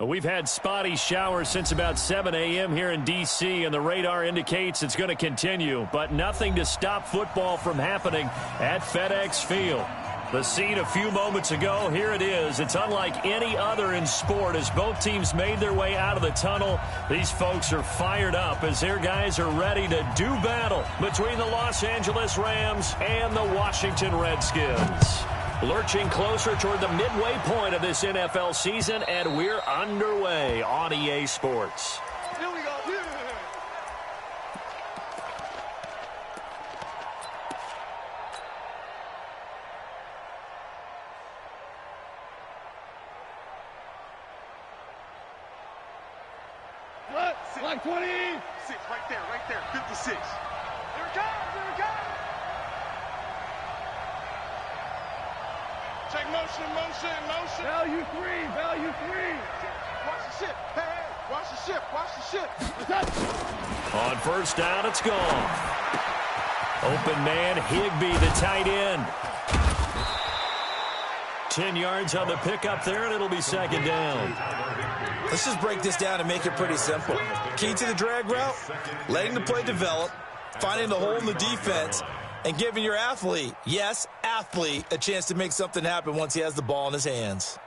We've had spotty showers since about 7 a.m. here in D.C., and the radar indicates it's going to continue, but nothing to stop football from happening at FedEx Field. The scene a few moments ago, here it is. It's unlike any other in sport as both teams made their way out of the tunnel. These folks are fired up as their guys are ready to do battle between the Los Angeles Rams and the Washington Redskins. Lurching closer toward the midway point of this NFL season, and we're underway on EA Sports. Here we go. Like 20. 6, right there, 56. Here it comes. Check motion. Value three. Watch the ship. Hey, watch the ship. On first down, it's gone. Open man, Higbee, the tight end. 10 yards on the pickup there, and it'll be second down. Let's just break this down and make it pretty simple. Key to the drag route, letting the play develop, finding the hole in the defense, and giving your athlete, yes, athlete, a chance to make something happen once he has the ball in his hands.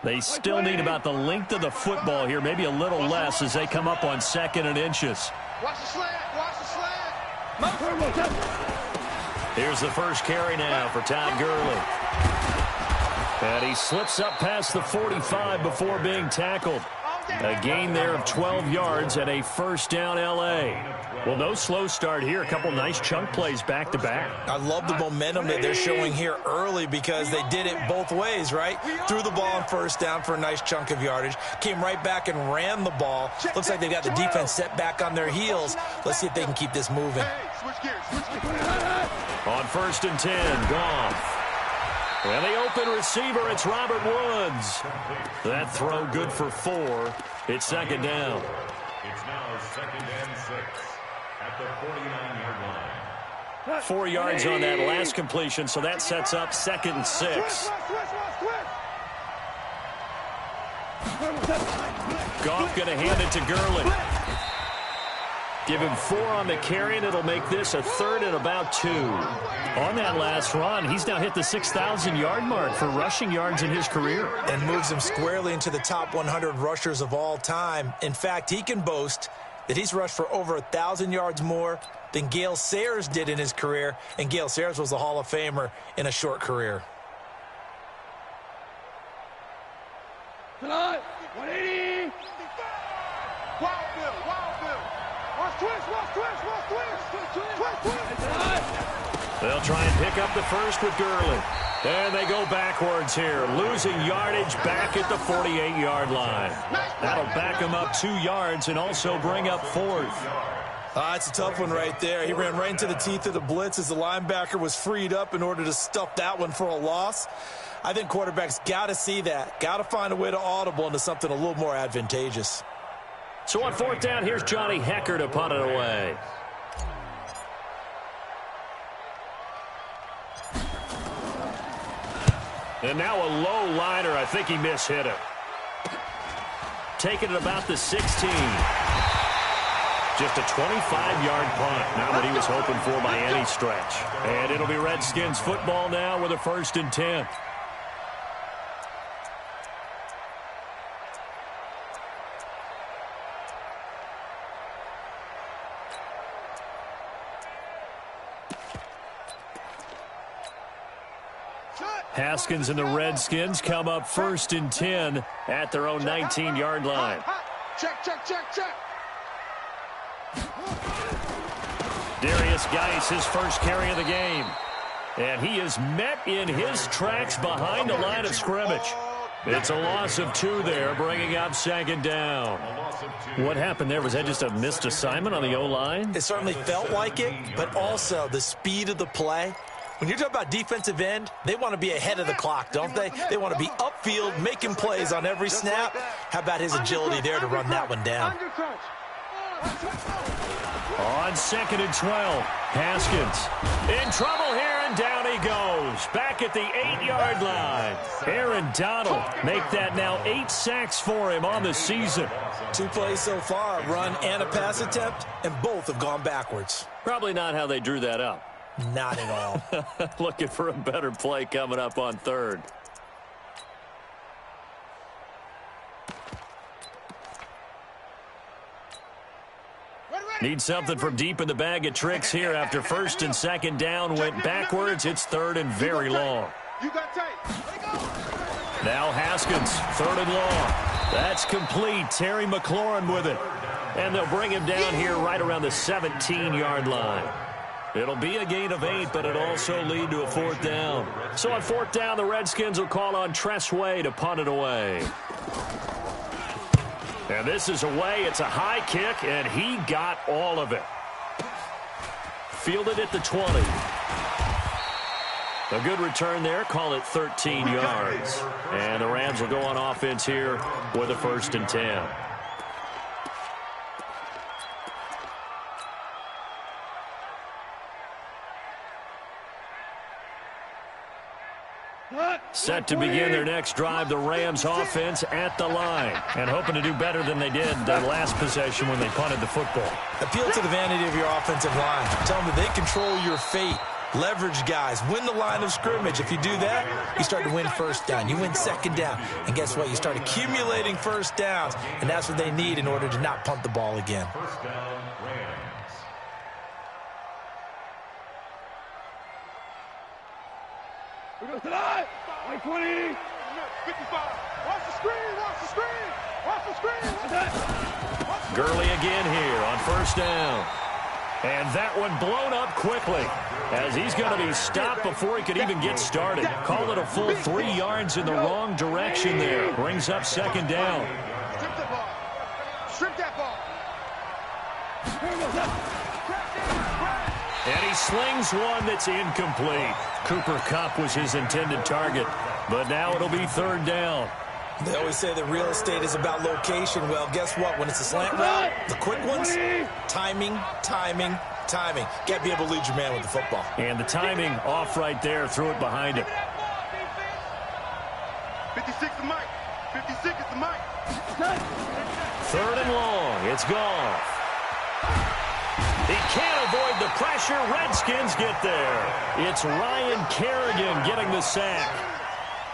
They still need about the length of the football here, maybe a little less as they come up on 2nd and inches. Watch the slant. Here's the first carry now for Todd Gurley. And he slips up past the 45 before being tackled. A gain there of 12 yards and a first down L.A. Well, no slow start here. A couple nice chunk plays back-to-back. I love the momentum that they're showing here early because they did it both ways, right? Threw the ball on first down for a nice chunk of yardage. Came right back and ran the ball. Looks like they've got the defense set back on their heels. Let's see if they can keep this moving. On 1st and 10, Goff. And the open receiver, it's Robert Woods. That throw good for 4. It's second down. It's now 2nd and 6 at the 49-yard line. 4 yards on that last completion, so that sets up 2nd and 6. Goff going to hand it to Gurley. Give him 4 on the carry, and it'll make this a 3rd and about 2. On that last run, he's now hit the 6,000-yard mark for rushing yards in his career. And moves him squarely into the top 100 rushers of all time. In fact, he can boast that he's rushed for over 1,000 yards more than Gale Sayers did in his career, and Gale Sayers was a Hall of Famer in a short career. Tonight, 180. Wild Bill. Watch twist. They'll try and pick up the first with Gurley. And they go backwards here, losing yardage back at the 48-yard line. That'll back him up 2 yards and also bring up 4th. It's a tough one right there. He ran right into the teeth of the blitz as the linebacker was freed up in order to stuff that one for a loss. I think quarterbacks got to see that. Got to find a way to audible into something a little more advantageous. So on 4th down, here's Johnny Hecker to punt it away. And now a low liner. I think he mishit it. Taking it about the 16. Just a 25-yard punt. Not what he was hoping for by any stretch. And it'll be Redskins football now with a 1st and 10. Haskins and the Redskins come up 1st and 10 at their own 19-yard line. Check. Darius Geis, his first carry of the game. And he is met in his tracks behind the line of scrimmage. It's a loss of 2 there, bringing up 2nd down. What happened there? Was that just a missed assignment on the O-line? It certainly felt like it, but also the speed of the play. When you're talking about defensive end, they want to be ahead of the clock, don't they? They want to be upfield, making plays on every snap. How about his agility there to run that one down? On 2nd and 12, Haskins in trouble here, and And down he goes, back at the 8-yard line. Aaron Donald make that now 8 sacks for him on the season. 2 plays so far, a run and a pass attempt, and both have gone backwards. Probably not how they drew that up. Not at all. Looking for a better play coming up on 3rd. Need something from deep in the bag of tricks here after 1st and 2nd down went backwards. It's 3rd and very long. Now Haskins, 3rd and long. That's complete. Terry McLaurin with it. And they'll bring him down here right around the 17-yard line. It'll be a gain of 8, but it'll also lead to a 4th down. So on 4th down, the Redskins will call on Tress Way to punt it away. And this is away. It's a high kick, and he got all of it. Fielded at the 20. A good return there. Call it 13 yards. And the Rams will go on offense here with a 1st and 10. Set to begin their next drive, the Rams offense at the line. And hoping to do better than they did their last possession when they punted the football. Appeal to the vanity of your offensive line. Tell them that they control your fate. Leverage guys. Win the line of scrimmage. If you do that, you start to win 1st down. You win 2nd down. And guess what? You start accumulating 1st downs. And that's what they need in order to not punt the ball again. 1st down, Rams. We go tonight. 20, 55. Watch the screen, watch the screen, watch the screen. Gurley again here on 1st down. And that one blown up quickly as he's going to be stopped before he could even get started. Call it a full 3 yards in the wrong direction there. Brings up 2nd down. Strip that ball. Strip that ball. And he slings one that's incomplete. Cooper Kupp was his intended target, but now it'll be 3rd down. They always say that real estate is about location. Well, guess what? When it's a slant route, the quick ones, timing, timing, timing. Got to be able to lead your man with the football. And the timing off right there, threw it behind him. 56 is Mike. 56 is the Mike. 3rd and long. It's gone. He can't avoid the pressure. Redskins get there. It's Ryan Kerrigan getting the sack.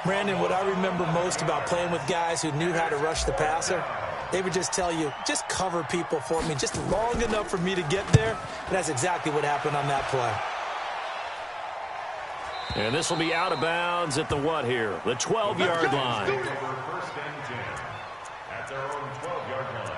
Brandon, what I remember most about playing with guys who knew how to rush the passer, they would just tell you, just cover people for me, just long enough for me to get there. And that's exactly what happened on that play. And this will be out of bounds at the what here? The 12-yard line. 1st and 10 at their own 12-yard line.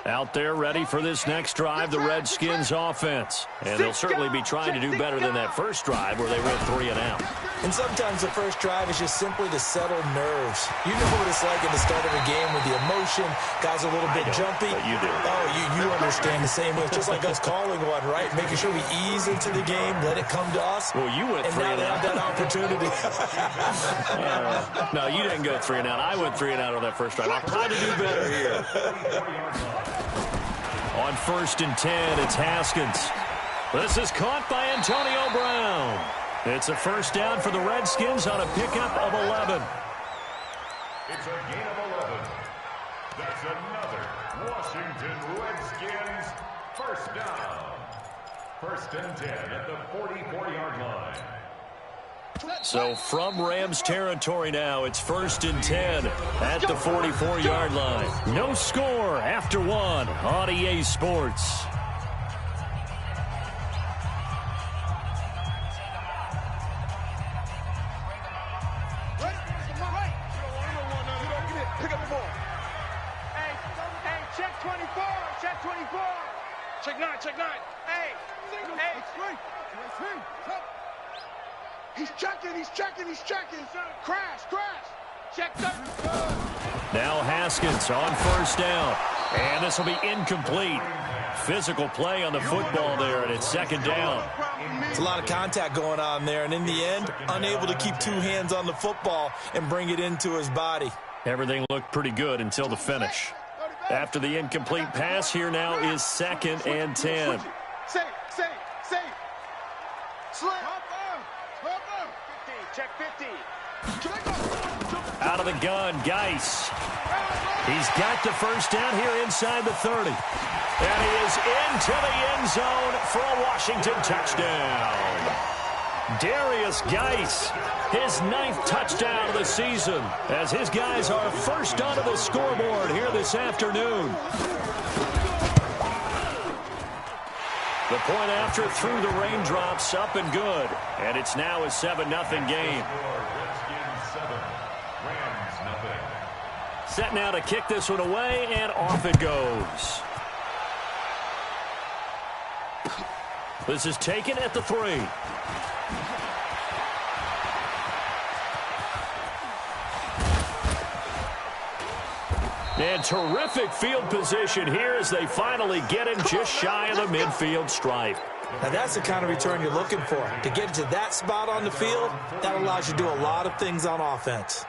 Out there ready for this next drive, the Redskins offense. And they'll certainly be trying to do better than that first drive where they went 3 and out. And sometimes the first drive is just simply to settle nerves. You know what it's like at the start of a game with the emotion. Guys are a little bit jumpy. But you do. Oh, you understand the same way. It's just like us calling one, right? Making sure we ease into the game, let it come to us. Well, you went 3 and and now they have out. that opportunity. No, you didn't go 3 and out. I went 3 and out on that first drive. I'll try to do better here. On 1st and 10, it's Haskins. This is caught by Antonio Brown. It's a 1st down for the Redskins on a pickup of 11. It's a gain of 11. That's another Washington Redskins 1st down. 1st and 10 at the 44-yard line. So from Rams territory now, it's 1st and 10 at the 44-yard line. No score after 1 on EA Sports. Pick up the ball. Hey, check 24. Check 24. Check 9, check 9. Hey. He's checking. Crash. Check 30. Now Haskins on 1st down. And this will be incomplete. Physical play on the football there, and it's 2nd down. It's a lot of contact going on there, and in the end, unable to keep 2 hands on the football and bring it into his body. Everything looked pretty good until the finish. After the incomplete pass, here now is 2nd and 10. Safe. Slip. Check 50. Out of the gun, Geis. He's got the first down here inside the 30. And he is into the end zone for a Washington touchdown. Darius Geis, his 9th touchdown of the season, as his guys are first onto the scoreboard here this afternoon. The point after through the raindrops, up and good. And it's now a 7-0 game. Set now to kick this one away, and off it goes. This is taken at the 3. And terrific field position here as they finally get him just shy of the midfield stripe. Now that's the kind of return you're looking for. To get to that spot on the field, that allows you to do a lot of things on offense.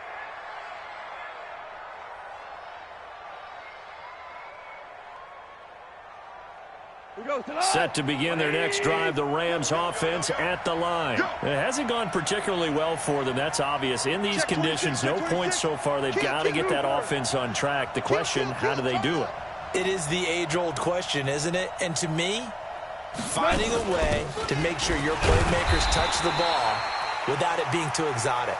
Set to begin their next drive, the Rams offense at the line. It hasn't gone particularly well for them, that's obvious. In these conditions, no points so far. They've got to get that offense on track. The question, how do they do it? It is the age-old question, isn't it? And to me, finding a way to make sure your playmakers touch the ball without it being too exotic.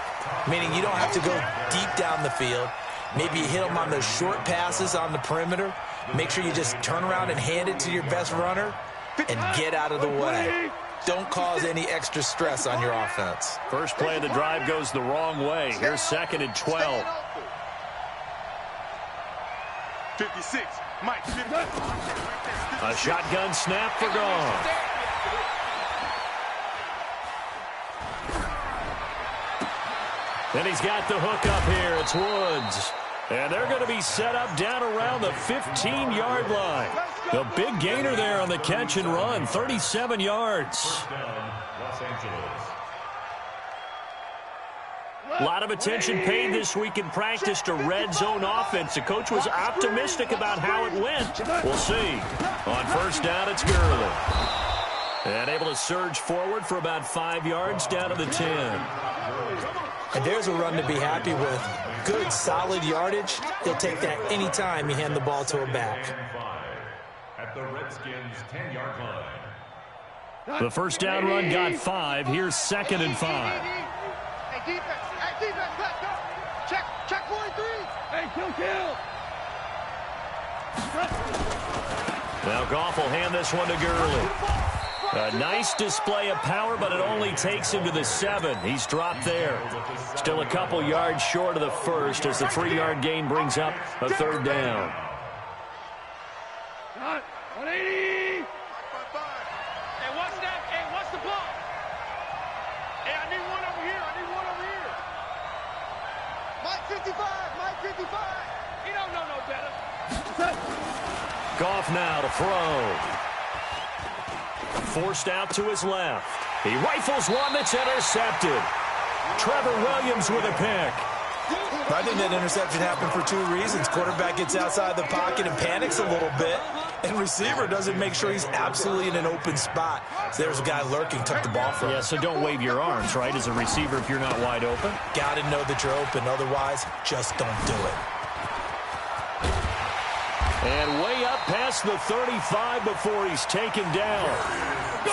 Meaning you don't have to go deep down the field. Maybe you hit them on those short passes on the perimeter. Make sure you just turn around and hand it to your best runner and get out of the way. Don't cause any extra stress on your offense. First play of the drive goes the wrong way. Here's 2nd and 12. 56. Mike. A shotgun snap for Goff. And he's got the hook up here. It's Woods. And they're going to be set up down around the 15-yard line. The big gainer there on the catch and run, 37 yards. A lot of attention paid this week in practice to red zone offense. The coach was optimistic about how it went. We'll see. On first down, it's Gurley. And able to surge forward for about 5 yards down to the 10. And there's a run to be happy with. Good, solid yardage. He'll take that any time you hand the ball to a back. At the Redskins' 10-yard line. The first down run got 5. Here's 2nd and 5. Hey, defense, let's go. Check 43. Hey, kill. Now Goff will hand this one to Gurley. A nice display of power, but it only takes him to the 7. He's dropped there. Still a couple yards short of the first as the 3-yard gain brings up a 3rd down. 180. Hey, what's that? Hey, what's the ball? Hey, I need one over here. Mike 55. He don't know no better. Goff now to throw. Forced out to his left. He rifles one that's intercepted. Trevor Williams with a pick. I think that interception happened for 2 reasons. Quarterback gets outside the pocket and panics a little bit. And receiver doesn't make sure he's absolutely in an open spot. So there's a guy lurking, took the ball from him. Yeah, so don't wave your arms, right, as a receiver if you're not wide open. Got to know that you're open. Otherwise, just don't do it. And way up past the 35 before he's taken down.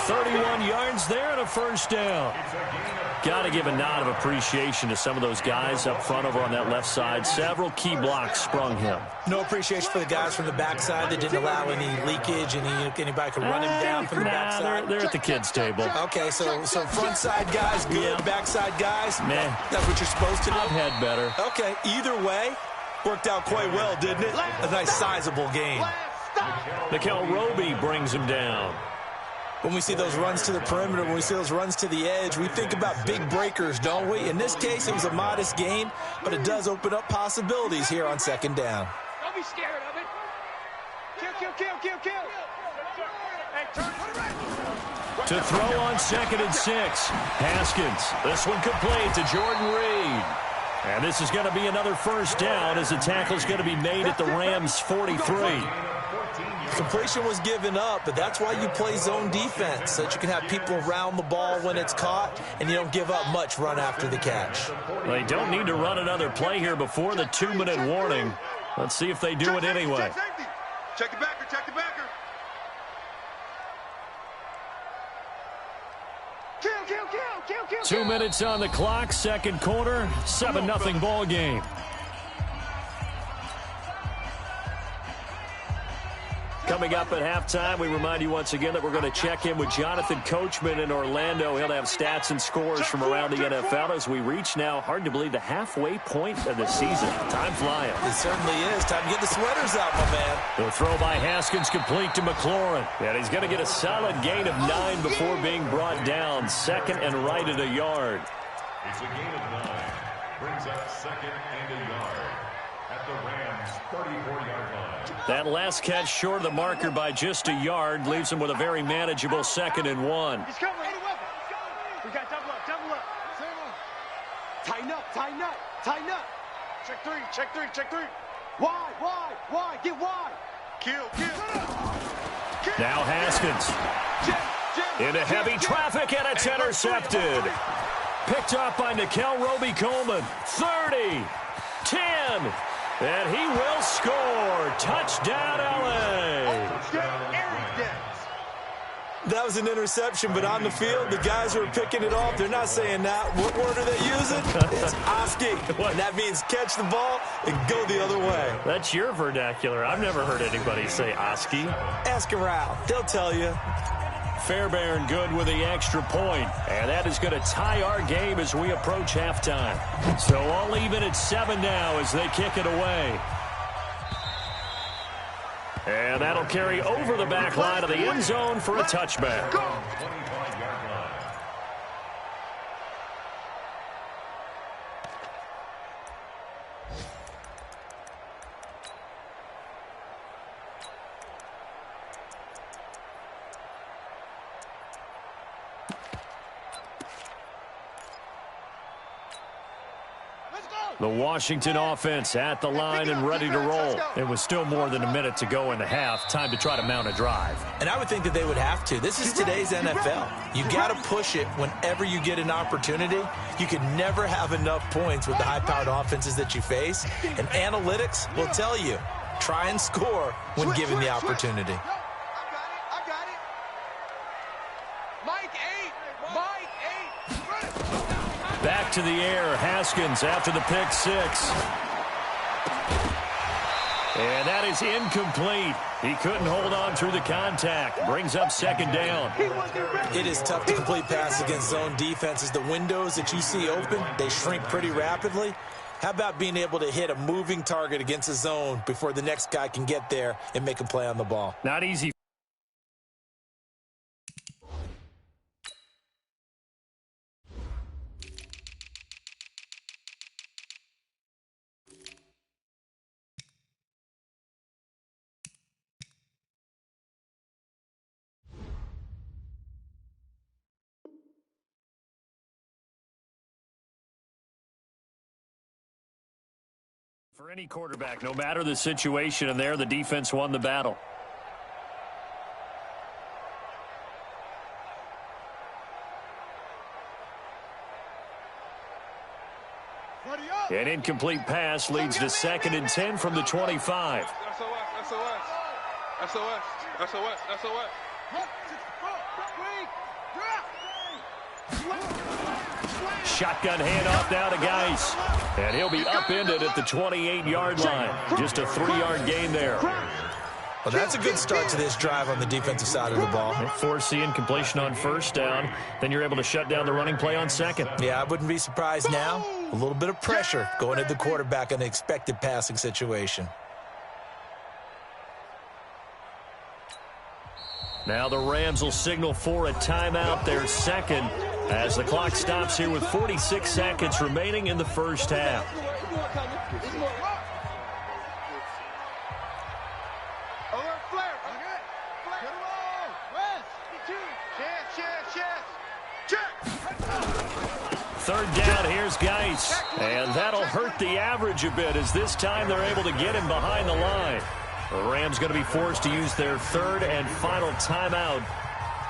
31 yards there and a first down. Got to give a nod of appreciation to some of those guys up front over on that left side. Several key blocks sprung him. No appreciation for the guys from the backside that didn't allow any leakage and anybody could run him down from the backside. They're at the kids' table. Okay, so front side guys, good. Yeah. Backside guys, man, that's what you're supposed to do. I've had better. Okay, either way, worked out quite well, didn't it? A nice sizable game. Mikel Roby brings him down. When we see those runs to the perimeter, when we see those runs to the edge, we think about big breakers, don't we? In this case, it was a modest gain, but it does open up possibilities here on 2nd down. Don't be scared of it. Kill. Hey, turn right. To throw on 2nd and 6. Haskins. This one complete to Jordan Reed. And this is going to be another first down as the tackle is going to be made at the Rams' 43. Completion was given up, but that's why you play zone defense, so that you can have people around the ball when it's caught, and you don't give up much run after the catch. They don't need to run another play here before the 2-minute warning. Let's see if they do it anyway. Check the backer, check the backer. Kill. 2 minutes on the clock, second quarter, 7-0 ball game. Coming up at halftime, we remind you once again that we're going to check in with Jonathan Coachman in Orlando. He'll have stats and scores from around the NFL as we reach now, hard to believe, the halfway point of the season. Time flying. It certainly is. Time to get the sweaters out, my man. The throw by Haskins complete to McLaurin. And he's going to get a solid gain of 9 before being brought down. Second and right at a yard. It's a gain of 9. Brings up second and a yard at the Rams' 34-yard line. That last catch short of the marker by just a yard leaves him with a very manageable 2nd and 1. He's coming. We got double up. Tighten up. Check three. Why? Get wide. Kill. Now Haskins. Into heavy traffic, and it's intercepted. Picked up by Nikel Roby-Coleman. 30, 10, and he will score. Touchdown, L.A. That was an interception, but on the field, the guys who are picking it off, they're not saying that. What word are they using? It's Oski. And that means catch the ball and go the other way. That's your vernacular. I've never heard anybody say Oski. Ask around. They'll tell you. Fairbairn good with the extra point. And that is going to tie our game as we approach halftime. So all even at 7 now as they kick it away. And that'll carry over the back line of the end zone for a touchback. The Washington offense at the line and ready to roll. It was still more than a minute to go in the half. Time to try to mount a drive. And I would think that they would have to. This is today's NFL. You got to push it whenever you get an opportunity. You can never have enough points with the high-powered offenses that you face. And analytics will tell you, try and score when given the opportunity. I got it. Mike 8. Back to the air, Haskins after the pick 6. And that is incomplete. He couldn't hold on through the contact. Brings up 2nd down. It is tough to complete passes against zone defenses. The windows that you see open, they shrink pretty rapidly. How about being able to hit a moving target against a zone before the next guy can get there and make a play on the ball? Not easy. For any quarterback, no matter the situation, and there the defense won the battle. An incomplete pass leads to 2nd and 10 from the 25. Shotgun handoff now to Geis. And he'll be upended at the 28-yard line. Just a 3-yard gain there. Well, that's a good start to this drive on the defensive side of the ball. Force the incompletion on 1st down. Then you're able to shut down the running play on 2nd. Yeah, I wouldn't be surprised now. A little bit of pressure going at the quarterback in an expected passing situation. Now the Rams will signal for a timeout, their 2nd, as the clock stops here with 46 seconds remaining in the first half. third down, here's Geis. And that'll hurt the average a bit as this time they're able to get him behind the line. The Rams going to be forced to use their third and final timeout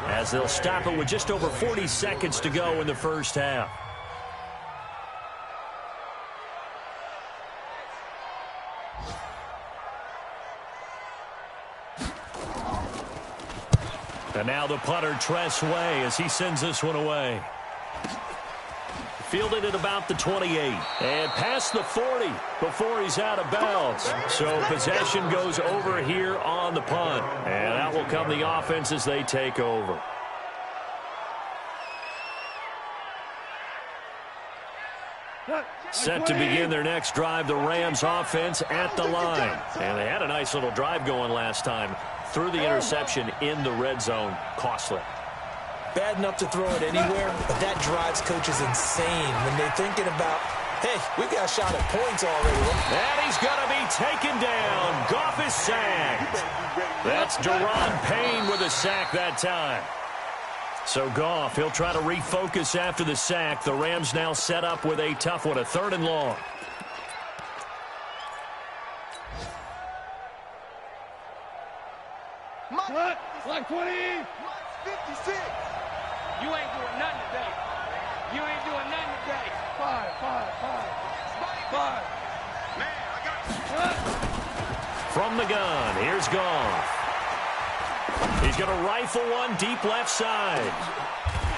as they'll stop it with just over 40 seconds to go in the first half. And now the punter, Tress Way, as he sends this one away. Fielded at about the 28. And past the 40 before he's out of bounds. So possession goes over here on the punt. And that will come the offense as they take over. Set to begin their next drive, the Rams offense at the line. And they had a nice little drive going last time. Through the interception in the red zone. Costly. Bad enough to throw it anywhere, but that drives coaches insane when they're thinking about, hey, we've got a shot at points already. And he's going to be taken down. Goff is sacked. That's Deron Payne with a sack that time. So Goff, he'll try to refocus after the sack. The Rams now set up with a tough one, a 3rd and long. Like 20. 56. You ain't doing nothing today. You ain't doing nothing today. 5. Man, I got you. From the gun, here's Goff. He's going to rifle one deep left side.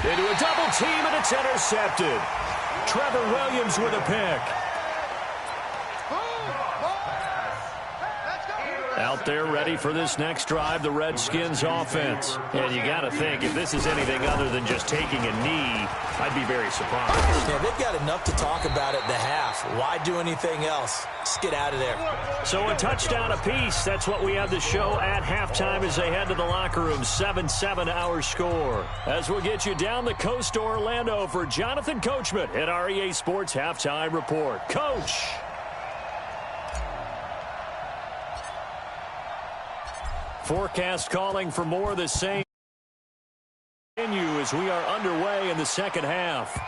Into a double team, and it's intercepted. Trevor Williams with a pick. Out there ready for this next drive, the Redskins offense. And you got to think, if this is anything other than just taking a knee, I'd be very surprised. Yeah, they've got enough to talk about at the half. Why do anything else? Just get out of there. So a touchdown apiece. That's what we have to show at halftime as they head to the locker room. 7-7 our score. As we'll get you down the coast to Orlando for Jonathan Coachman at our EA Sports Halftime Report. Coach. Forecast calling for more of the same as we are underway in the second half.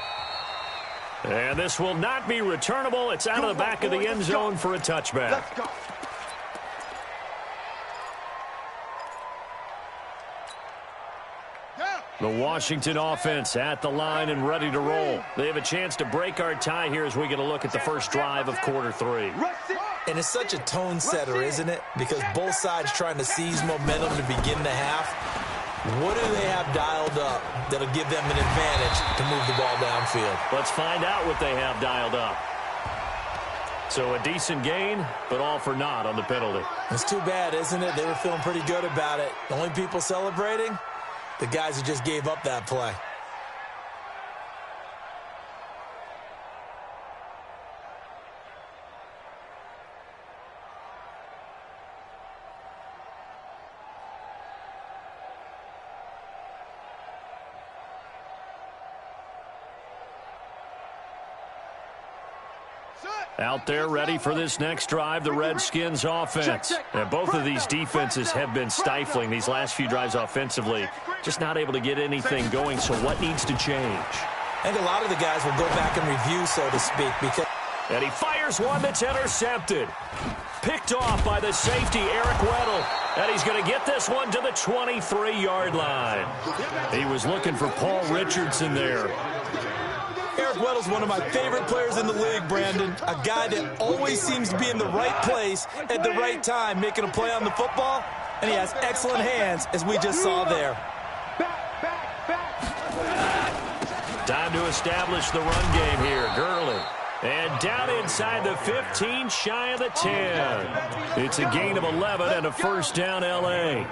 And this will not be returnable. It's out of the back of the end zone for a touchback. Let's go. The Washington offense at the line and ready to roll. They have a chance to break our tie here as we get a look at the first drive of quarter 3. And it's such a tone setter, isn't it? Because both sides trying to seize momentum to begin the half. What do they have dialed up that'll give them an advantage to move the ball downfield? Let's find out what they have dialed up. So a decent gain, but all for naught on the penalty. It's too bad, isn't it? They were feeling pretty good about it. The only people celebrating, the guys who just gave up that play. Out there ready for this next drive, the Redskins offense. And both of these defenses have been stifling these last few drives offensively. Just not able to get anything going, so what needs to change? I think a lot of the guys will go back and review, so to speak, because... And he fires one that's intercepted. Picked off by the safety, Eric Weddle. And he's going to get this one to the 23-yard line. He was looking for Paul Richardson there. Eric Weddle's one of my favorite players in the league, Brandon. A guy that always seems to be in the right place at the right time, making a play on the football. And he has excellent hands, as we just saw there. Time to establish the run game here. Gurley. And down inside the 15, shy of the 10. It's a gain of 11 and a first down, L.A.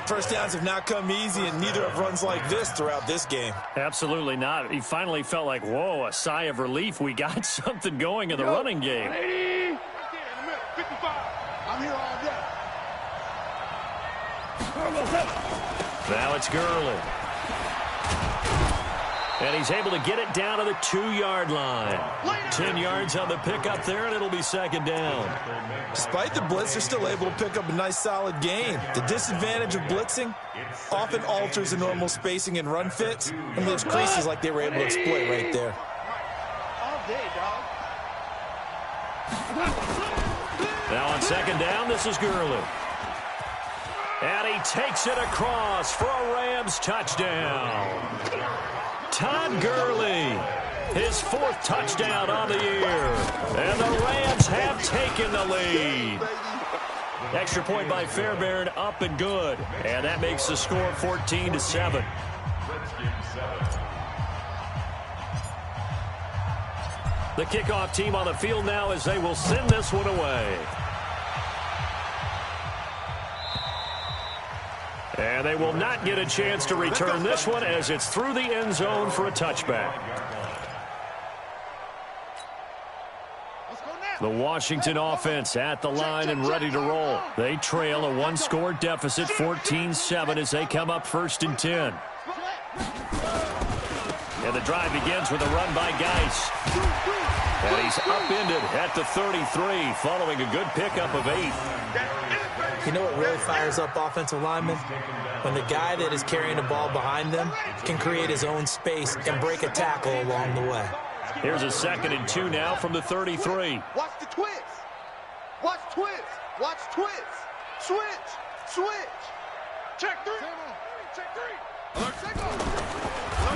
First downs have not come easy, and neither have runs like this throughout this game. Absolutely not. He finally felt like, whoa, a sigh of relief. We got something going in the running game. 80. 55. I'm here all day. Now it's Gurley. And he's able to get it down to the 2-yard line. 10 yards on the pickup there, and it'll be second down. Despite the blitz, they're still able to pick up a nice, solid gain. The disadvantage of blitzing often alters the normal spacing and run fits, and leaves creases like they were able to exploit right there. day, dog. Now on second down, this is Gurley. And he takes it across for a Rams touchdown. Todd Gurley, his 4th touchdown on the year. And the Rams have taken the lead. Extra point by Fairbairn, up and good. And that makes the score 14-7. The kickoff team on the field now as they will send this one away. And they will not get a chance to return this one as it's through the end zone for a touchback. The Washington offense at the line and ready to roll. They trail a 1-score deficit, 14-7, as they come up 1st and 10. And the drive begins with a run by Geis. And he's upended at the 33 following a good pickup of 8. You know what really fires up offensive linemen? When the guy that is carrying the ball behind them can create his own space and break a tackle along the way. Here's a 2nd and 2 now from the 33. Watch the twist. Watch twist. Watch twist. Switch. Switch. Check 3. Check 3. Alert, check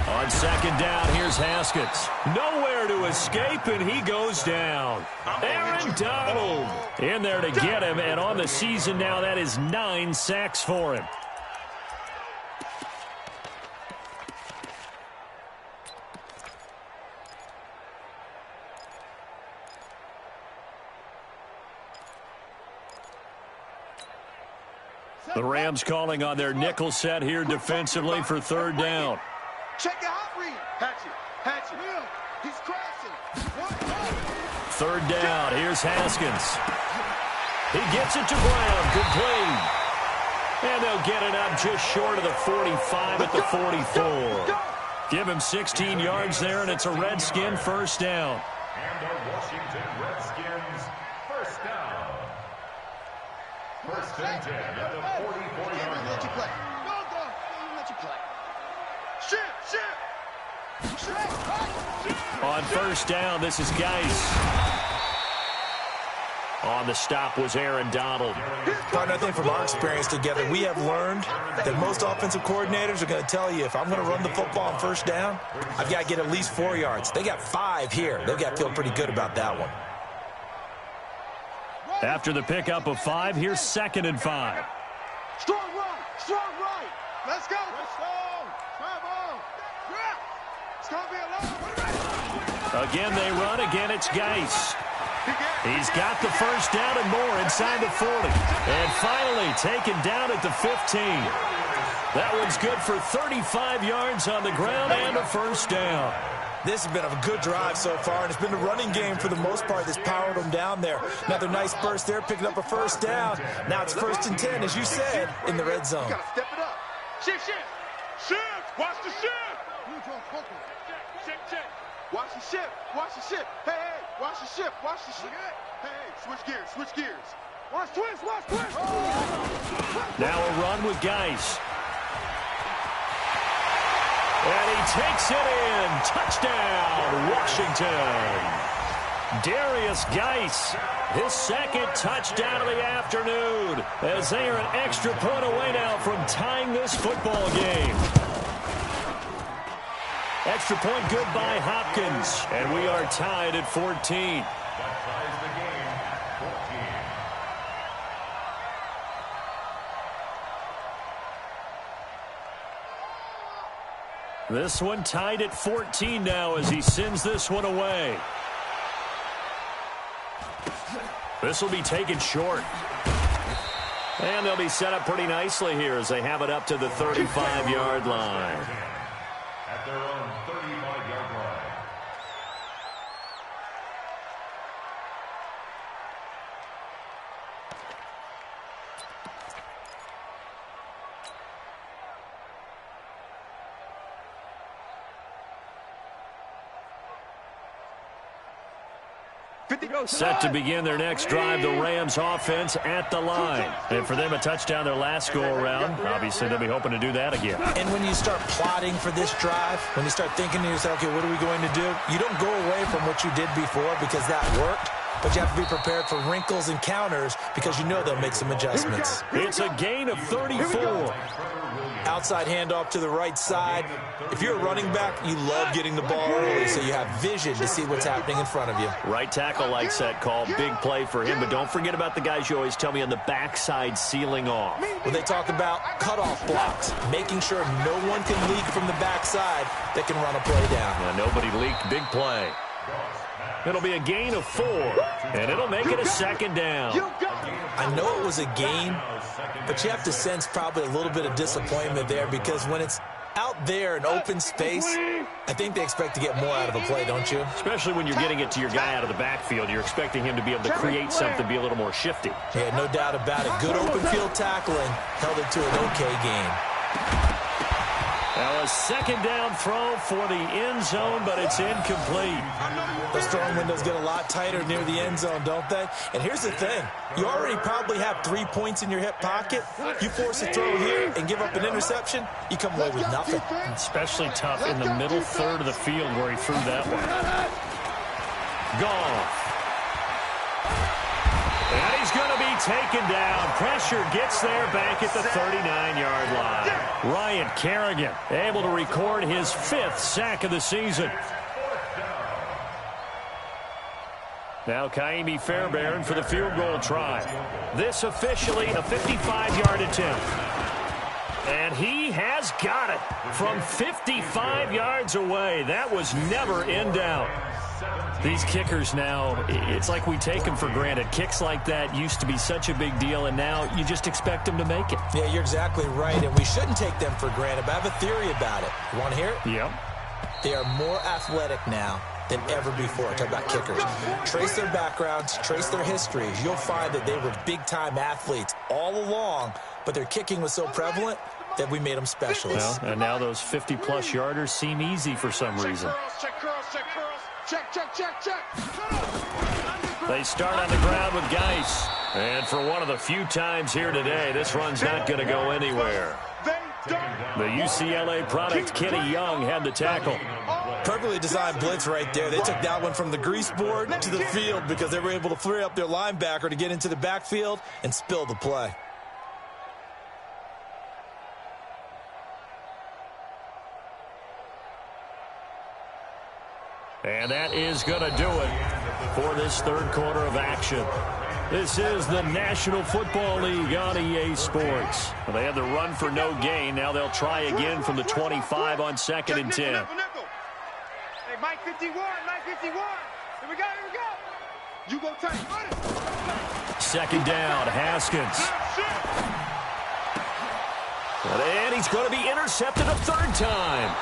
On second down, here's Haskins. Nowhere to escape, and he goes down. Aaron Donald in there to get him, and on the season now, that is 9 sacks for him. The Rams calling on their nickel set here defensively for 3rd down. Check the hot read. Hatchet. Hatchet. He's crashing. 3rd down. Here's Haskins. He gets it to Brown. Complete. And they'll get it up just short of the 45 at the 44. Give him 16 yards there, and it's a Redskin 1st down. And the Washington Redskins 1st down. 1st and 10 at the 44-yard line. Let you play. Go. Let you play. Shit. On 1st down, this is Geis. On the stop was Aaron Donald. Partner, I think from our experience together, we have learned that most offensive coordinators are going to tell you, if I'm going to run the football on 1st down, I've got to get at least 4 yards. They got 5 here. They've got to feel pretty good about that one. After the pickup of 5, here's 2nd and 5. Strong right. Let's go. Travel. It's going to be a long. Again, they run. Again, it's Geis. He's got the 1st down and more inside the 40. And finally taken down at the 15. That one's good for 35 yards on the ground and a 1st down. This has been a good drive so far, and it's been the running game for the most part that's powered them down there. Another nice burst there, picking up a 1st down. Now it's 1st and 10, as you said, in the red zone. Got to step it up. Shift. Watch the shift. Check. Watch the shift. Hey. Watch the shift. Hey. Switch gears. Watch twist. Now a run with Geis. And he takes it in. Touchdown, Washington. Darius Geis, his 2nd touchdown of the afternoon, as they are an extra point away now from tying this football game. Extra point good by Hopkins, and we are tied at 14. That ties the game at 14. This one tied at 14 now as he sends this one away. This will be taken short. And they'll be set up pretty nicely here as they have it up to the 35-yard line. At their own 35-yard line. Set to begin their next drive, the Rams offense at the line. And for them, a touchdown their last go-around. Obviously, they'll be hoping to do that again. And when you start plotting for this drive, when you start thinking to yourself, okay, what are we going to do? You don't go away from what you did before because that worked. But you have to be prepared for wrinkles and counters because you know they'll make some adjustments. It's a gain of 34. Outside handoff to the right side. If you're a running back, you love getting the ball early so you have vision to see what's happening in front of you. Right tackle likes that call. Big play for him. But don't forget about the guys you always tell me on the backside sealing off. When they talk about cutoff blocks, making sure no one can leak from the backside that can run a play down. Yeah, nobody leaked. Big play. It'll be a gain of 4, and it'll make it a second down. I know it was a gain, but you have to sense probably a little bit of disappointment there because when it's out there in open space, I think they expect to get more out of a play, don't you? Especially when you're getting it to your guy out of the backfield. You're expecting him to be able to create something, be a little more shifty. Yeah, no doubt about it. Good open field tackling held it to an okay game. Now a second down throw for the end zone, but it's incomplete. Those throwing windows get a lot tighter near the end zone, don't they? And here's the thing. You already probably have 3 points in your hip pocket. You force a throw here and give up an interception, you come away with nothing. Especially tough in the middle third of the field where he threw that one. Goff. And he's going to be taken down. Pressure gets there back at the 39-yard line. Ryan Kerrigan able to record his 5th sack of the season. Now Kaimi Fairbairn for the field goal try. This officially a 55-yard attempt. And he has got it from 55 yards away. That was never in doubt. These kickers now, it's like we take them for granted. Kicks like that used to be such a big deal, and now you just expect them to make it. Yeah, you're exactly right, and we shouldn't take them for granted, but I have a theory about it. You want to hear it? Yep. They are more athletic now than ever before. Talk about kickers. Trace their backgrounds, trace their histories. You'll find that they were big-time athletes all along, but their kicking was so prevalent that we made them specialists. Well, and now those 50-plus yarders seem easy for some reason. Check curls, check curls. Check. They start on the ground with Geis. And for one of the few times here today, this run's not going to go anywhere. The UCLA product, Kenny Young, had the tackle. Perfectly designed blitz right there. They took that one from the grease board to the field because they were able to free up their linebacker to get into the backfield and spill the play. And that is going to do it for this third quarter of action. This is the National Football League on EA Sports. Well, they had the run for no gain. Now they'll try again from the 25 on 2nd and 10. Hey, Mike 51. Here we go. You go tight. Second down, Haskins. And he's going to be intercepted a 3rd time.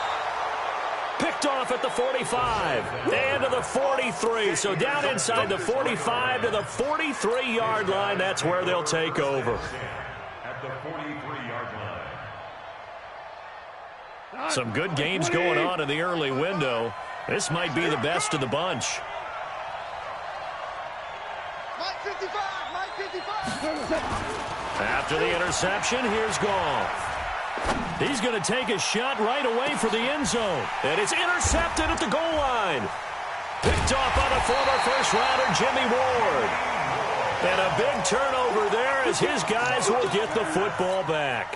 Picked off at the 45 and to the 43. So down inside the 45 to the 43-yard line. That's where they'll take over. At the 43-yard line. Some good games going on in the early window. This might be the best of the bunch. Mike 55. After the interception, here's Goff. He's going to take a shot right away for the end zone. And it's intercepted at the goal line. Picked off by the former first-rounder Jimmy Ward. And a big turnover there as his guys will get the football back.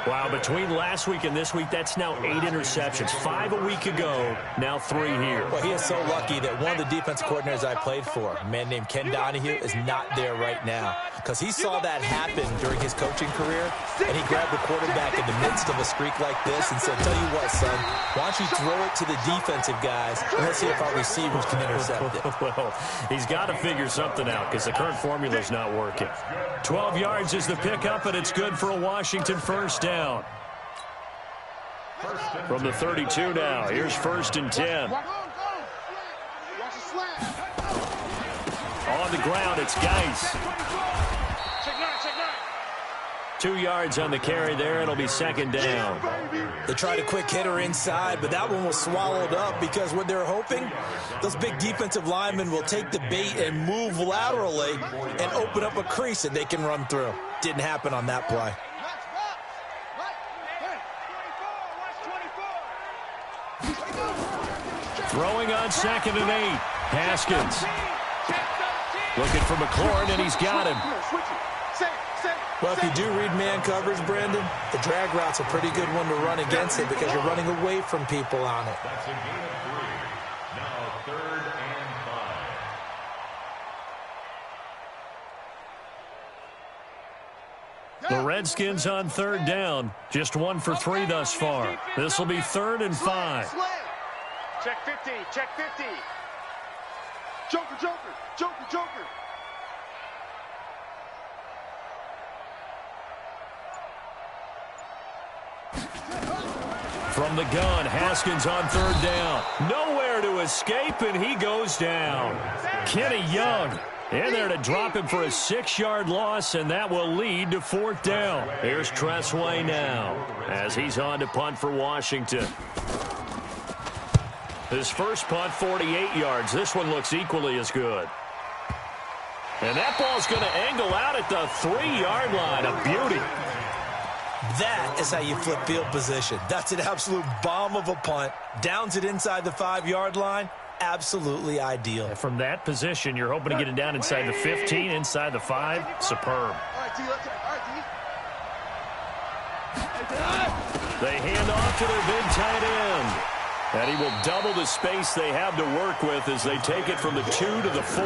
Wow, between last week and this week, that's now 8 interceptions. 5 a week ago, now 3 here. Well, he is so lucky that one of the defense coordinators I played for, a man named Ken Donahue, is not there right now. Because he saw that happen during his coaching career, and he grabbed the quarterback in the midst of a streak like this and said, tell you what, son, why don't you throw it to the defensive guys, and let's see if our receivers can intercept it. Well, he's got to figure something out because the current formula is not working. 12 yards is the pickup, and it's good for a Washington first down. From the 32 now, here's 1st and 10. On the ground, it's Geis. 2 yards on the carry there. It'll be second down. They tried a quick hitter inside, but that one was swallowed up because what they're hoping, those big defensive linemen will take the bait and move laterally and open up a crease that they can run through. Didn't happen on that play. Throwing on 2nd and 8. Haskins. Looking for McLaurin, and he's got him. Well, if you do read man coverage, Brandon, the drag route's a pretty good one to run against it because you're running away from people on it. That's a gain of 3. Now 3rd and 5. The Redskins on 3rd down. Just 1 for 3 thus far. This will be 3rd and 5. Check 50, check 50. Joker, Joker, Joker, Joker. From the gun, Haskins on 3rd down. Nowhere to escape, and he goes down. Kenny Young in there to drop him for a 6-yard loss, and that will lead to 4th down. Here's Tressway now as he's on to punt for Washington. His first punt, 48 yards. This one looks equally as good. And that ball's going to angle out at the 3-yard line. A beauty. That is how you flip field position. That's an absolute bomb of a punt. Downs it inside the 5-yard line. Absolutely ideal. And from that position, you're hoping to get it down inside the 15, inside the 5. Superb. They hand off to their big tight end. And he will double the space they have to work with as they take it from the 2 to the 4.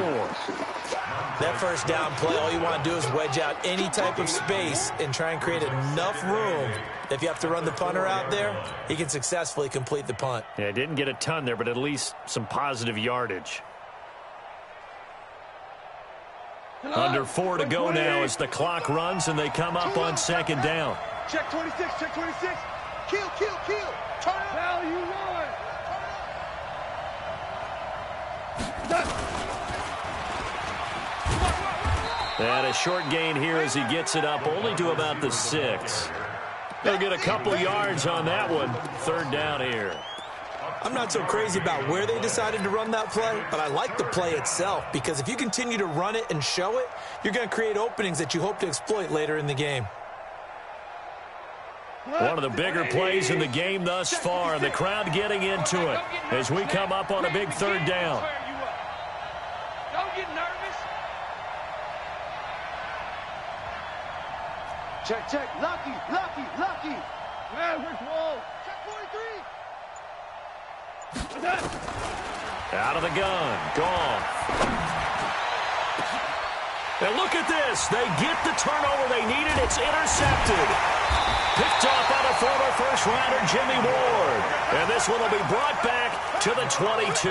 That first down play, all you want to do is wedge out any type of space and try and create enough room. If you have to run the punter out there, he can successfully complete the punt. Yeah, didn't get a ton there, but at least some positive yardage. Under 4 to go now as the clock runs and they come up on 2nd down. Check 26, check 26. Kill, kill, kill. Turn it. Now you run. And a short gain here as he gets it up only to about the 6. They'll get a couple yards on that one. 3rd down here. I'm not so crazy about where they decided to run that play, but I like the play itself because if you continue to run it and show it, you're going to create openings that you hope to exploit later in the game. One of the bigger plays in the game thus far. The crowd getting into it as we come up on a big 3rd down. Don't get nervous. Check, check. Lucky, lucky, lucky. Man, where's Wall? Check 43. Out of the gun. Gone. And look at this. They get the turnover they needed. It's intercepted. Picked off by the former first-rounder Jimmy Ward. And this one will be brought back to the 22.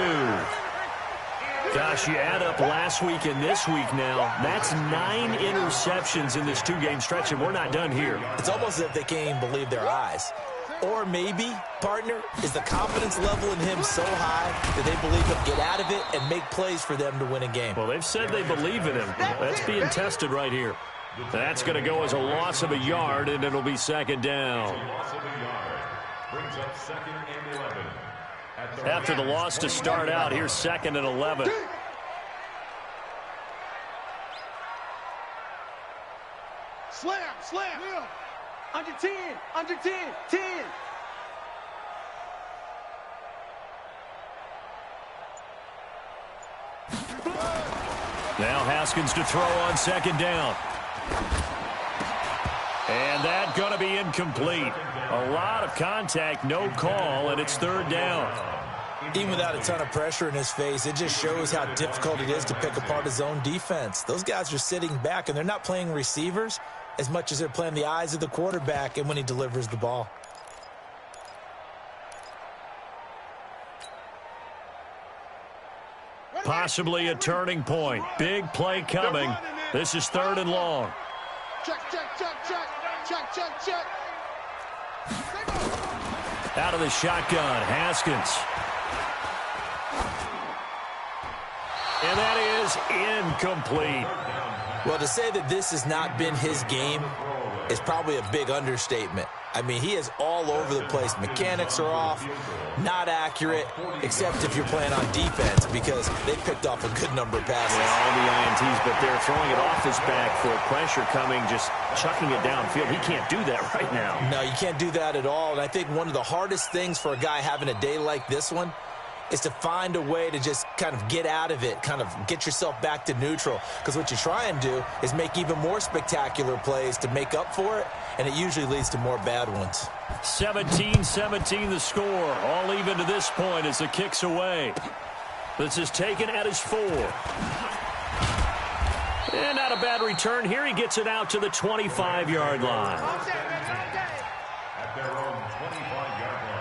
Gosh, you add up last week and this week now. That's 9 interceptions in this 2-game stretch, and we're not done here. It's almost as if they can't even believe their eyes. Or maybe, partner, is the confidence level in him so high that they believe he'll get out of it and make plays for them to win a game. Well, they've said they believe in him. That's being tested right here. That's going to go as a loss of a yard, and it'll be 2nd down. Loss of a yard. Brings up 2nd and 11. After the loss to start out, here's 2nd and 11. Slam, slam. Under 10, under 10, 10. Now Haskins to throw on 2nd down. And that's going to be incomplete. A lot of contact, no call, and it's 3rd down. Even without a ton of pressure in his face, it just shows how difficult it is to pick apart his own defense. Those guys are sitting back, and they're not playing receivers as much as they're playing the eyes of the quarterback and when he delivers the ball. Possibly a turning point. Big play coming. This is 3rd and long. Check, check, check, check. Check, check, check. Out of the shotgun, Haskins. And that is incomplete. Well, to say that this has not been his game is probably a big understatement. I mean, he is all over the place. Mechanics are off, not accurate, except if you're playing on defense, because they picked off a good number of passes. Yeah, all the INTs, but they're throwing it off his back for pressure coming, just chucking it downfield. He can't do that right now. No, you can't do that at all. And I think one of the hardest things for a guy having a day like this one is to find a way to just kind of get out of it, kind of get yourself back to neutral. Because what you try and do is make even more spectacular plays to make up for it, and it usually leads to more bad ones. 17-17 the score. All even to this point as the kick's away. This is taken at his 4. And not a bad return here. He gets it out to the 25-yard line. At their own 25-yard line.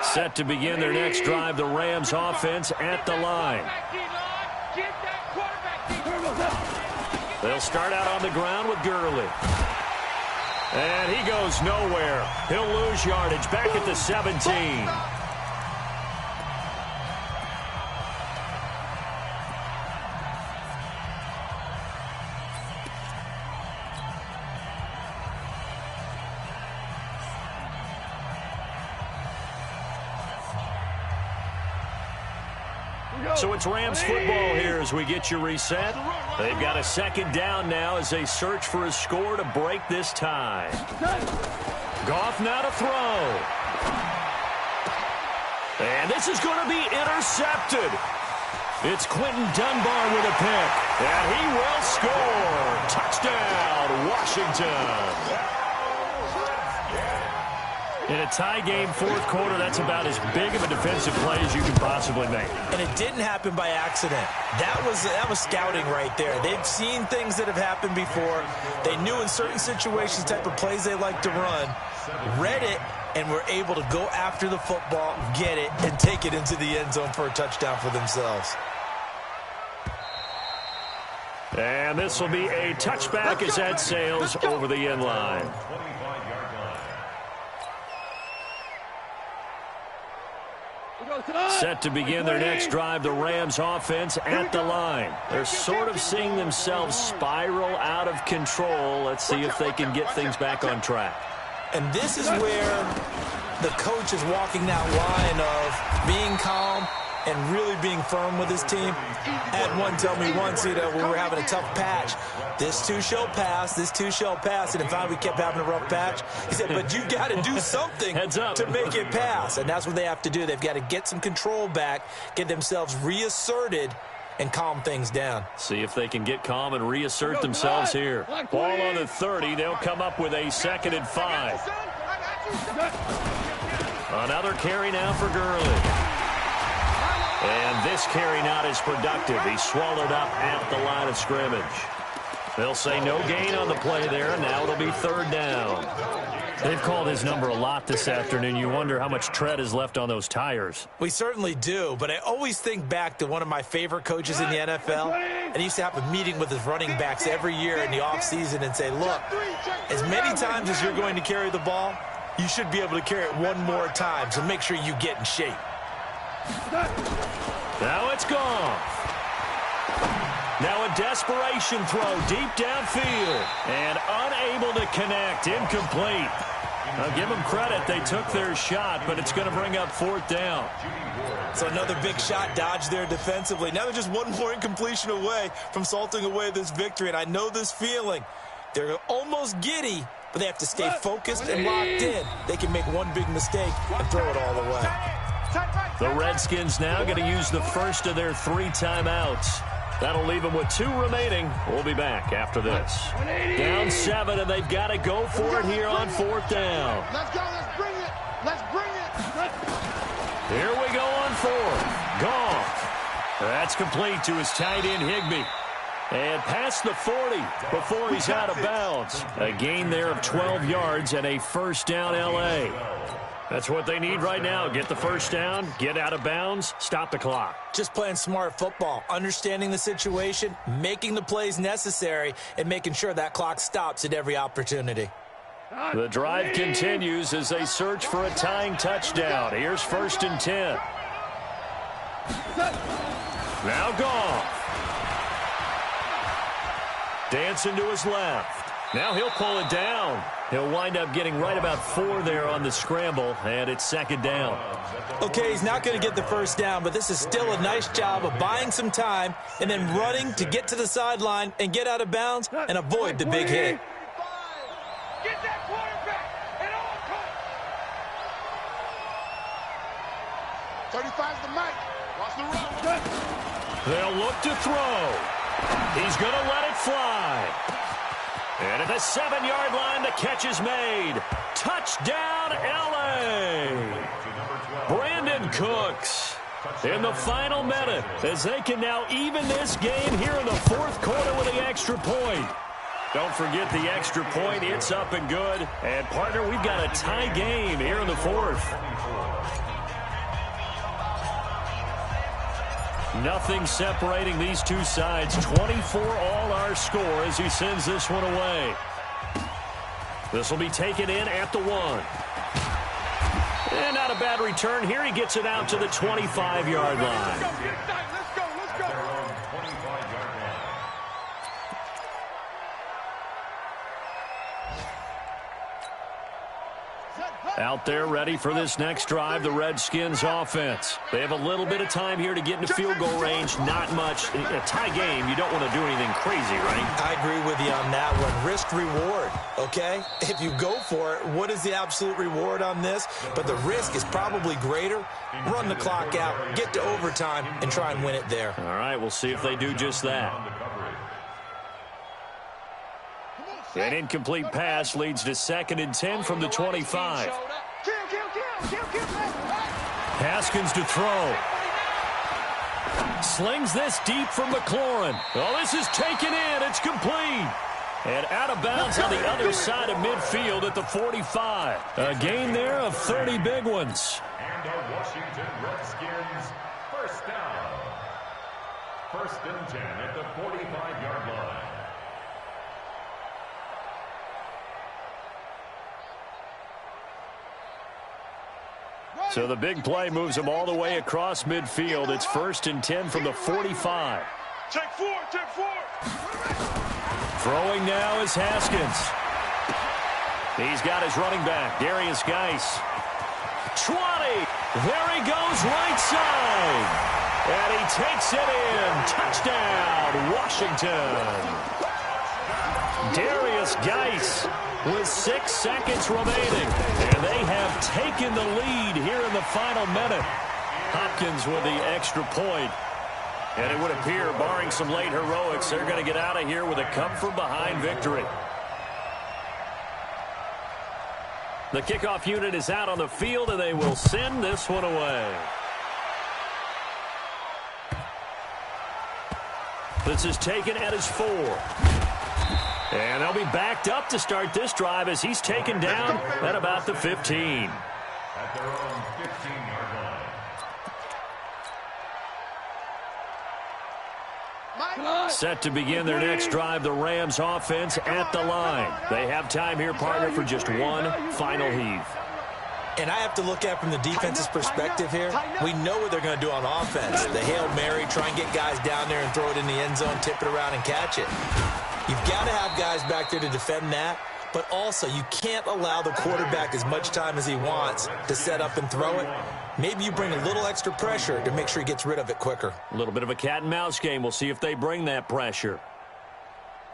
Set to begin their next drive, the Rams offense at the line. They'll start out on the ground with Gurley. And he goes nowhere. He'll lose yardage back at the 17. So it's Rams football here as we get you reset. They've got a second down now as they search for a score to break this tie. Goff now to throw. And this is going to be intercepted. It's Quentin Dunbar with a pick. And he will score. Touchdown, Washington. In a tie game, fourth quarter, that's about as big of a defensive play as you can possibly make. And it didn't happen by accident. That was scouting right there. They've seen things that have happened before. They knew in certain situations type of plays they like to run, read it, and were able to go after the football, get it, and take it into the end zone for a touchdown for themselves. And this will be a touchback as that sails over the end line. Set to begin their next drive, the Rams offense at the line. They're sort of seeing themselves spiral out of control. Let's see if they can get things back on track. And this is where the coach is walking that line of being calm and really being firm with his team. I had one tell me once, when we were having a tough patch, this too shall pass, this too shall pass. And in fact, we kept having a rough patch. He said, but you got to do something to make it pass. And that's what they have to do. They've got to get some control back, get themselves reasserted, and calm things down. See if they can get calm and reassert themselves here. Ball on the 30. They'll come up with a 2nd and 5. Another carry now for Gurley. And this carry not as productive. He's swallowed up at the line of scrimmage. They'll say no gain on the play there, and now it'll be 3rd down. They've called his number a lot this afternoon. You wonder how much tread is left on those tires. We certainly do, but I always think back to one of my favorite coaches in the NFL, and he used to have a meeting with his running backs every year in the offseason and say, look, as many times as you're going to carry the ball, you should be able to carry it one more time, so make sure you get in shape. Now it's gone. Now a desperation throw deep downfield and unable to connect. Incomplete. I'll give them credit. They took their shot, but it's going to bring up 4th down. So another big shot dodged there defensively. Now they're just one more incompletion away from salting away this victory, and I know this feeling. They're almost giddy, but they have to stay focused and locked in. They can make one big mistake and throw it all away. The Redskins now going to use the first of their 3 timeouts. That'll leave them with 2 remaining. We'll be back after this. Down 7, and they've got to go for it here on 4th down. Let's go. Let's bring it. Let's bring it. Here we go on 4th. Goff. That's complete to his tight end, Higbee. And past the 40 before he's out of bounds. A gain there of 12 yards and a 1st down L.A. That's what they need right now. Get the 1st down, get out of bounds, stop the clock. Just playing smart football, understanding the situation, making the plays necessary, and making sure that clock stops at every opportunity. The drive continues as they search for a tying touchdown. Here's 1st and 10. Now Goff. Dancing to his left. Now he'll pull it down. He'll wind up getting right about 4 there on the scramble, and it's 2nd down. Okay, he's not going to get the first down, but this is still a nice job of buying some time and then running to get to the sideline and get out of bounds and avoid the big hit. Get that quarterback at all costs. 35's the mic. Watch the run. They'll look to throw. He's going to let it fly. And at the 7-yard line, the catch is made. Touchdown, L.A. Brandon Cooks in the final minute as they can now even this game here in the 4th quarter with the extra point. Don't forget the extra point. It's up and good. And, partner, we've got a tie game here in the 4th. Nothing separating these two sides. 24 all our score as he sends this one away. This will be taken in at the 1. And not a bad return here. He gets it out to the 25-yard line. Let's go. Out there ready for this next drive, the Redskins offense. They have a little bit of time here to get into field goal range. Not much. A tie game, you don't want to do anything crazy, right? I agree with you on that one. Risk-reward, okay? If you go for it, what is the absolute reward on this? But the risk is probably greater. Run the clock out, get to overtime, and try and win it there. All right, we'll see if they do just that. An incomplete pass leads to 2nd and 10 from the 25. Haskins to throw. Slings this deep from McLaurin. Oh, this is taken in. It's complete. And out of bounds on the other side of midfield at the 45. A gain there of 30 big ones. And the Washington Redskins first down. 1st and 10 at the 45-yard line. So the big play moves him all the way across midfield. It's 1st and 10 from the 45. Check 4. Throwing now is Haskins. He's got his running back, Darius Geis. 20. There he goes, right side. And he takes it in. Touchdown, Washington. Darius Geis with 6 seconds remaining. And they have taken the lead here in the final minute. Hopkins with the extra point. And it would appear, barring some late heroics, they're going to get out of here with a come-from-behind victory. The kickoff unit is out on the field, and they will send this one away. This is taken at his 4. And they'll be backed up to start this drive as he's taken down at about the 15. At their own 15-yard line. Set to begin their next drive, the Rams offense at the line. They have time here, partner, for just one final heave. And I have to look at from the defense's perspective here. We know what they're going to do on offense. The Hail Mary, try and get guys down there and throw it in the end zone, tip it around and catch it. You've got to have guys back there to defend that, but also you can't allow the quarterback as much time as he wants to set up and throw it. Maybe you bring a little extra pressure to make sure he gets rid of it quicker. A little bit of a cat and mouse game. We'll see if they bring that pressure.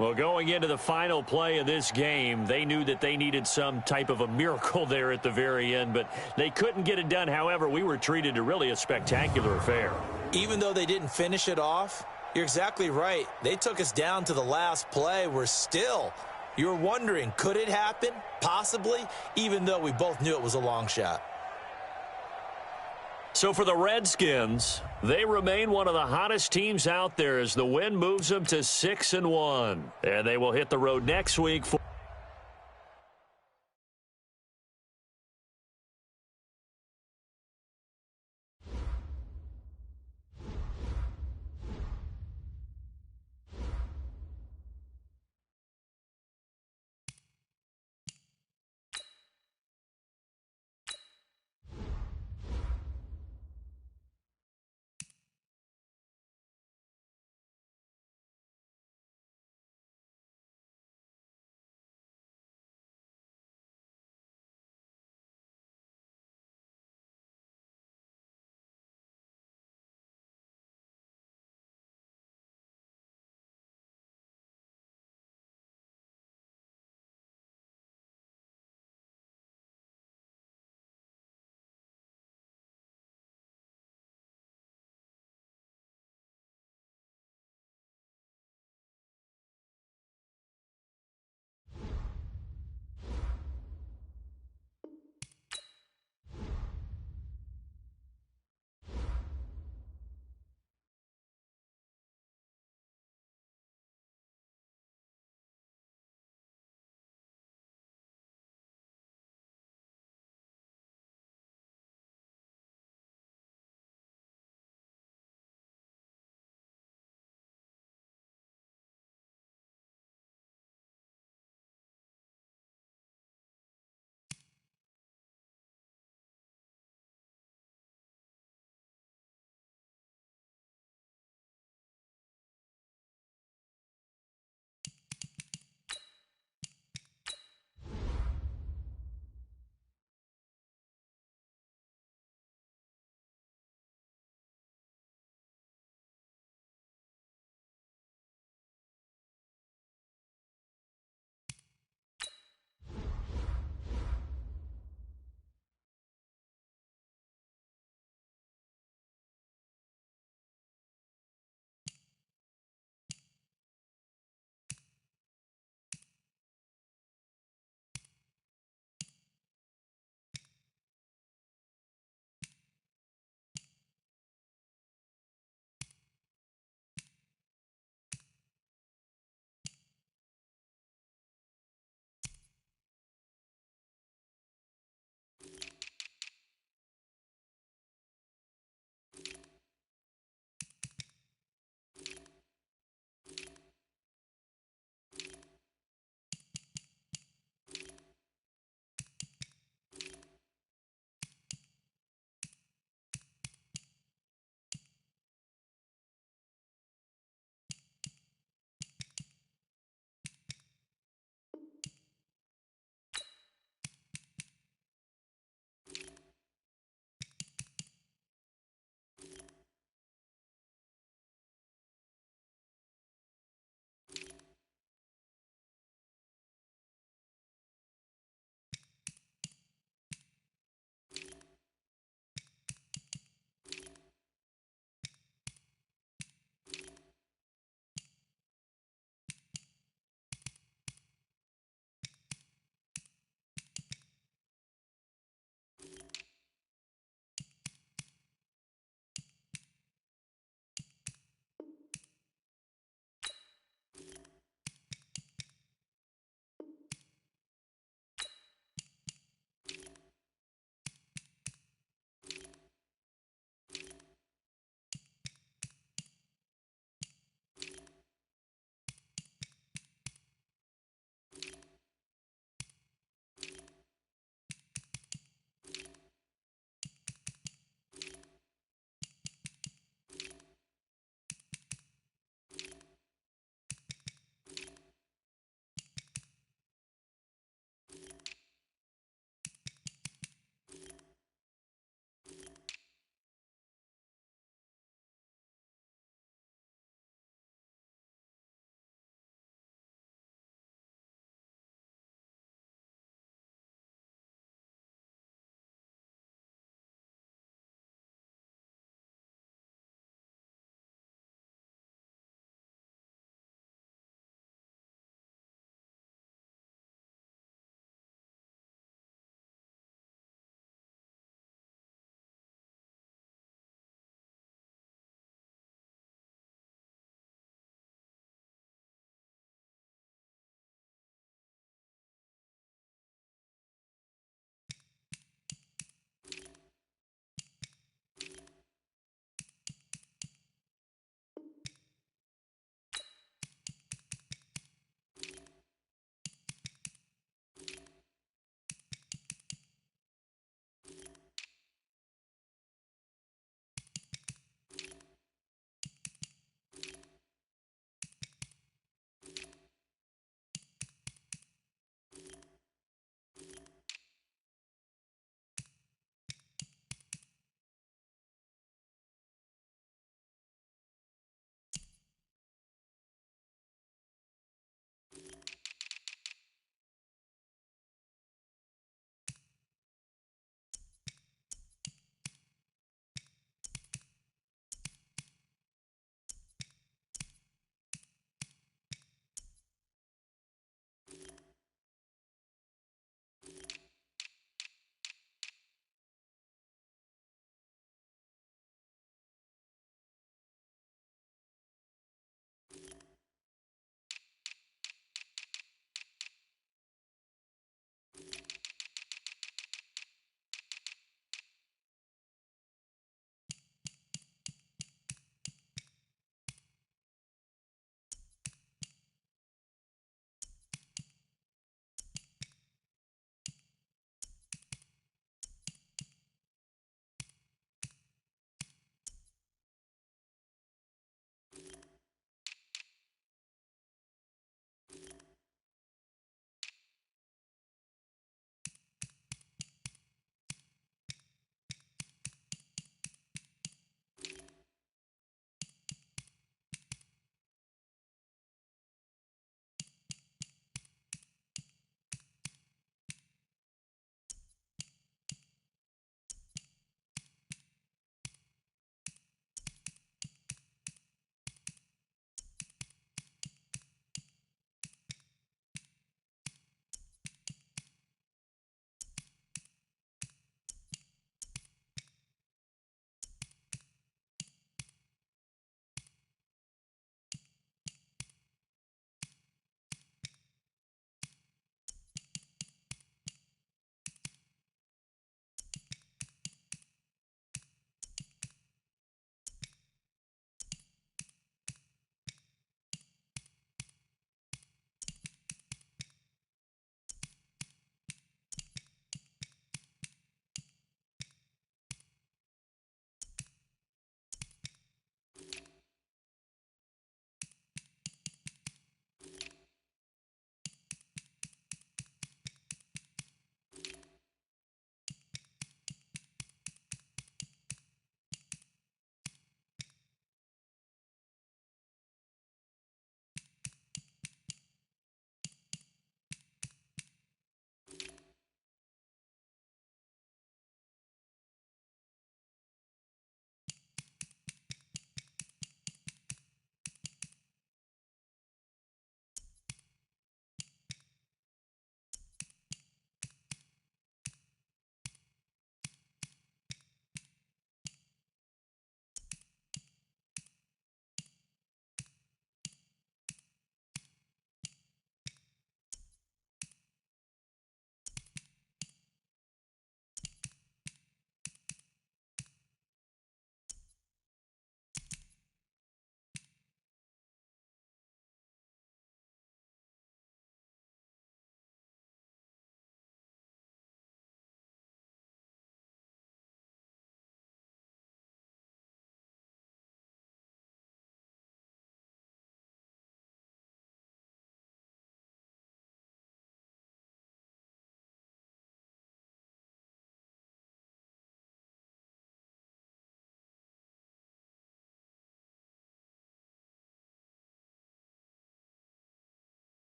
Well, going into the final play of this game, they knew that they needed some type of a miracle there at the very end, but they couldn't get it done. However, we were treated to really a spectacular affair. Even though they didn't finish it off, you're exactly right. They took us down to the last play. You're wondering, could it happen? Possibly, even though we both knew it was a long shot. So for the Redskins, they remain one of the hottest teams out there as the win moves them to 6-1. And they will hit the road next week for